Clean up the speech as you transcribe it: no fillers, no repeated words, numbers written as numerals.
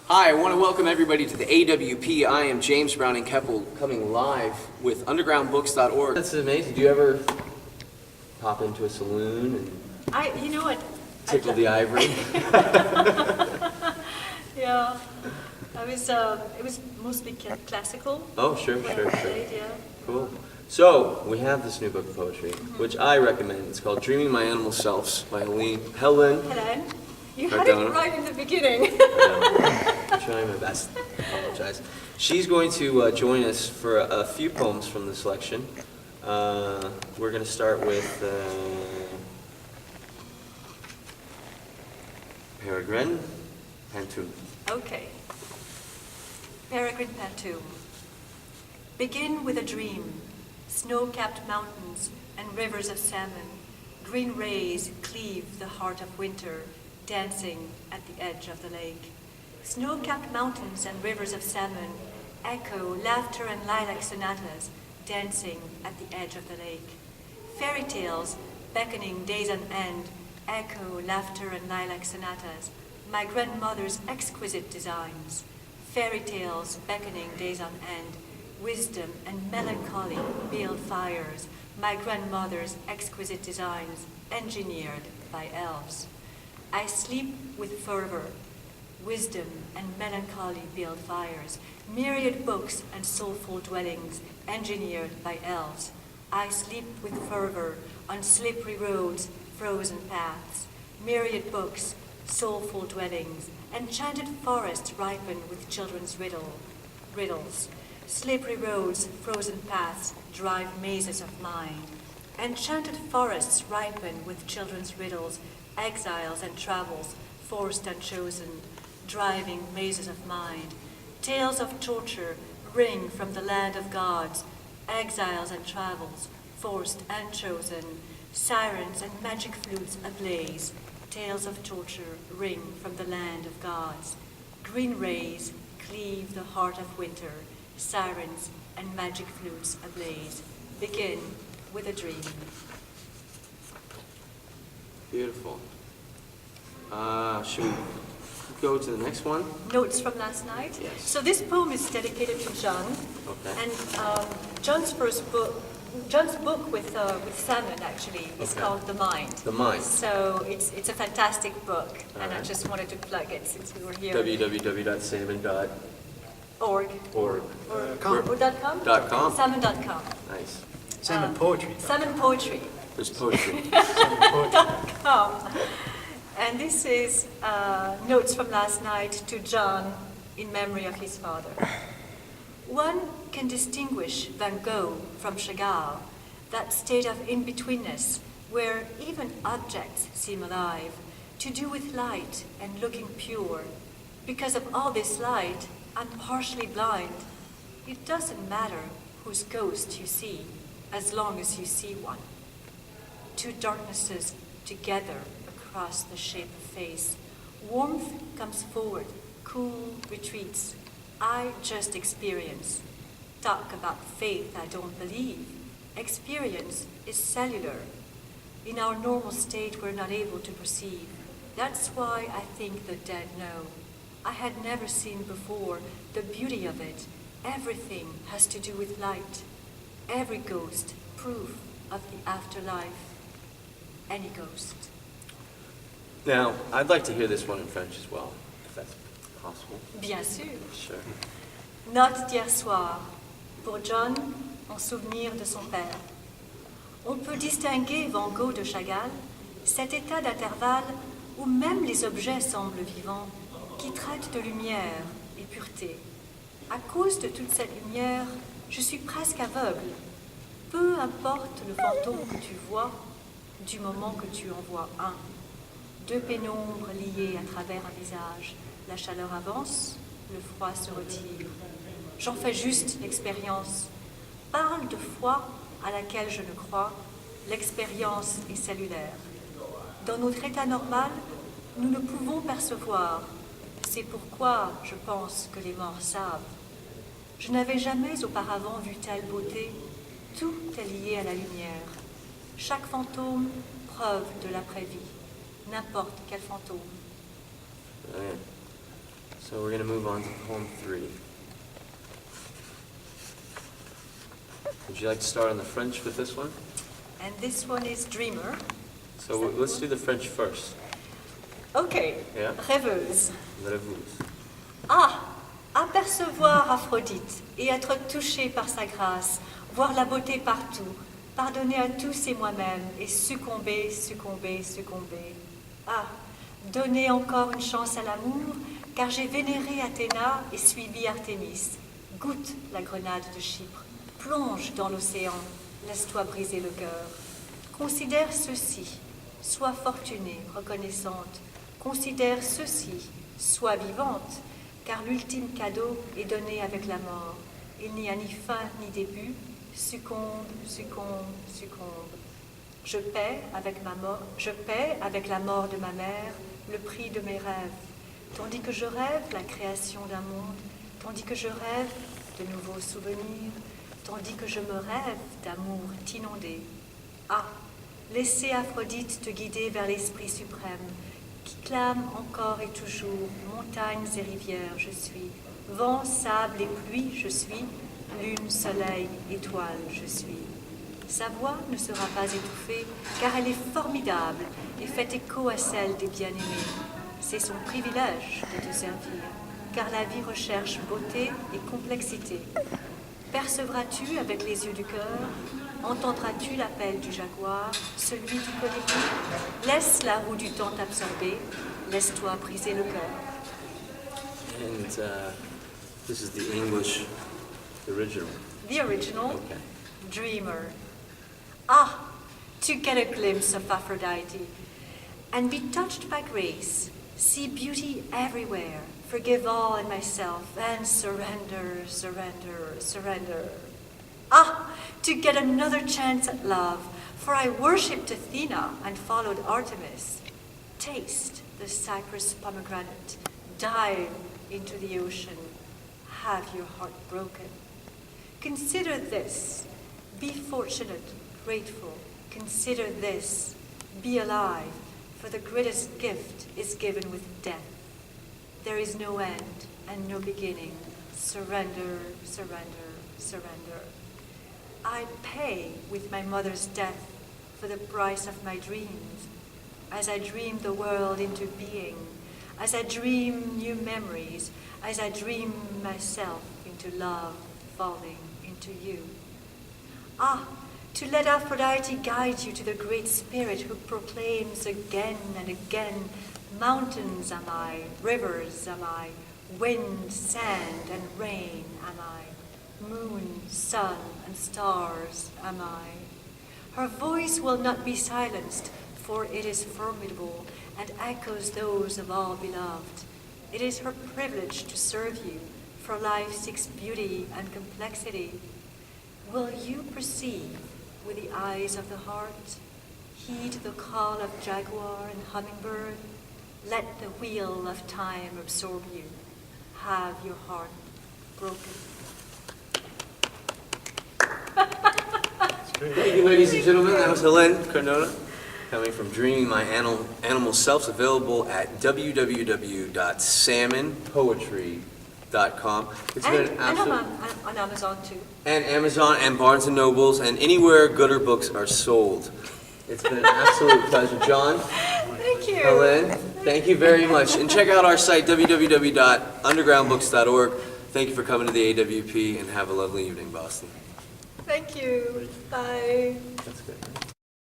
Hi, I want to welcome everybody to the AWP. I am James Browning Keppel, coming live with undergroundbooks.org. That's amazing. Do you ever pop into a saloon and you know what? tickle the ivory? Yeah, it was mostly classical. Oh, sure. Yeah. Cool. So, we have this new book of poetry, which I recommend. It's called Dreaming My Animal Selves by Hélène. Hélène, you had Cardona. it right in the beginning. I'm trying my best. I apologize. She's going to join us for a few poems from the selection. We're going to start with Peregrine and Tune. Okay. Peregrine and Tune. Begin with a dream. Snow-capped mountains and rivers of salmon. Green rays cleave the heart of winter, dancing at the edge of the lake. Snow-capped mountains and rivers of salmon echo laughter and lilac sonatas, dancing at the edge of the lake. Fairy tales, beckoning days on end, echo laughter and lilac sonatas, my grandmother's exquisite designs. Fairy tales, beckoning days on end, wisdom and melancholy build fires, my grandmother's exquisite designs, engineered by elves. I sleep with fervor, wisdom and melancholy build fires, myriad books and soulful dwellings, engineered by elves. I sleep with fervor on slippery roads, frozen paths, myriad books, soulful dwellings, enchanted forests ripen with children's riddles. Slippery roads, frozen paths, drive mazes of mind. Enchanted forests ripen with children's riddles, exiles and travels, forced and chosen, driving mazes of mind. Tales of torture ring from the land of gods, exiles and travels, forced and chosen, sirens and magic flutes ablaze. Tales of torture ring from the land of gods. Green rays cleave the heart of winter, sirens and magic flutes ablaze. Begin with a dream. Beautiful. Should we go to the next one? Notes from last night. Yes. So this poem is dedicated to John. Okay. And John's book with Salmon actually is called The Mind. The Mind. So it's a fantastic book, and I right. just wanted to plug it since we were here. www.salmon.org. Org. Or .com? .com. Salmon.com. Nice. Salmon Poetry. Salmon Poetry. There's poetry. .com. And this is notes from last night to John in memory of his father. One can distinguish Van Gogh from Chagall, that state of in-betweenness where even objects seem alive, to do with light and looking pure. Because of all this light, I'm partially blind. It doesn't matter whose ghost you see, as long as you see one. Two darknesses together across the shape of face. Warmth comes forward, cool retreats. I just experience. Talk about faith I don't believe. Experience is cellular. In our normal state, we're not able to perceive. That's why I think the dead know. I had never seen before the beauty of it. Everything has to do with light. Every ghost, proof of the afterlife. Any ghost. Now, I'd like to hear this one in French as well, if that's possible. Bien sûr. Sure. Note d'hier soir, pour John, en souvenir de son père. On peut distinguer Van Gogh de Chagall, cet état d'intervalle où même les objets semblent vivants, qui traitent de lumière et pureté. À cause de toute cette lumière, je suis presque aveugle. Peu importe le fantôme que tu vois, du moment que tu en vois un. Deux pénombres liées à travers un visage. La chaleur avance, le froid se retire. J'en fais juste l'expérience. Parle de foi à laquelle je ne crois, l'expérience est cellulaire. Dans notre état normal, nous ne pouvons percevoir. C'est pourquoi je pense que les morts savent. Je n'avais jamais auparavant vu telle beauté. Tout est lié à la lumière. Chaque fantôme, preuve de l'après-vie. N'importe quel fantôme. Brilliant. So we're going to move on to poem 3. Would you like to start on the French with this one? And this one is Dreamer. So let's do the French first. Okay. Yeah. Rêveuse. Rêveuse. Ah, apercevoir Aphrodite et être touché par sa grâce, voir la beauté partout, pardonner à tous et moi-même et succomber, succomber, succomber. Ah, donner encore une chance à l'amour, car j'ai vénéré Athéna et suivi Artémis. Goûte la grenade de Chypre, plonge dans l'océan, laisse-toi briser le cœur. Considère ceci, sois fortunée, reconnaissante. Considère ceci, sois vivante, car l'ultime cadeau est donné avec la mort. Il n'y a ni fin ni début, succombe, succombe, succombe. Je paie avec la mort de ma mère le prix de mes rêves, tandis que je rêve la création d'un monde, tandis que je rêve de nouveaux souvenirs, tandis que je me rêve d'amour inondé. Ah, laissez Aphrodite te guider vers l'Esprit suprême, qui clame encore et toujours, montagnes et rivières je suis, vent, sable et pluie je suis, lune, soleil, étoile je suis. Sa voix ne sera pas étouffée, car elle est formidable et fait écho à celle des bien-aimés. C'est son privilège de te servir, car la vie recherche beauté et complexité. Percevras-tu avec les yeux du cœur? Entendras-tu l'appel du jaguar, celui du colibri? Laisse la roue du temps t'absorber, laisse-toi briser le cœur. And this is the English original. The original, Okay. Dreamer. Ah, to get a glimpse of Aphrodite and be touched by grace, see beauty everywhere, forgive all in myself, and surrender, surrender, surrender. Ah, to get another chance at love, for I worshipped Athena and followed Artemis. Taste the cypress pomegranate, dive into the ocean, have your heart broken. Consider this, be fortunate, grateful, consider this, be alive, for the greatest gift is given with death. There is no end and no beginning. Surrender, surrender, surrender. I pay with my mother's death for the price of my dreams, as I dream the world into being, as I dream new memories, as I dream myself into love, falling into you. Ah, to let Aphrodite guide you to the great spirit who proclaims again and again, mountains am I, rivers am I, wind, sand, and rain am I, moon, sun, and stars am I. Her voice will not be silenced, for it is formidable and echoes those of all beloved. It is her privilege to serve you, for life seeks beauty and complexity. Will you perceive with the eyes of the heart, heed the call of jaguar and hummingbird? Let the wheel of time absorb you. Have your heart broken. Thank you, ladies and gentlemen. That was Hélène Cardona, coming from Dreaming My Animal Selves, available at www.salmonpoetry.com. It's been an absolute... And on Amazon too. And Amazon and Barnes & Nobles and anywhere gooder books are sold. It's been an absolute pleasure. John, Thank you. Hélène, thank you very much. And check out our site, www.undergroundbooks.org. Thank you for coming to the AWP, and have a lovely evening, Boston. Thank you. Bye. That's good.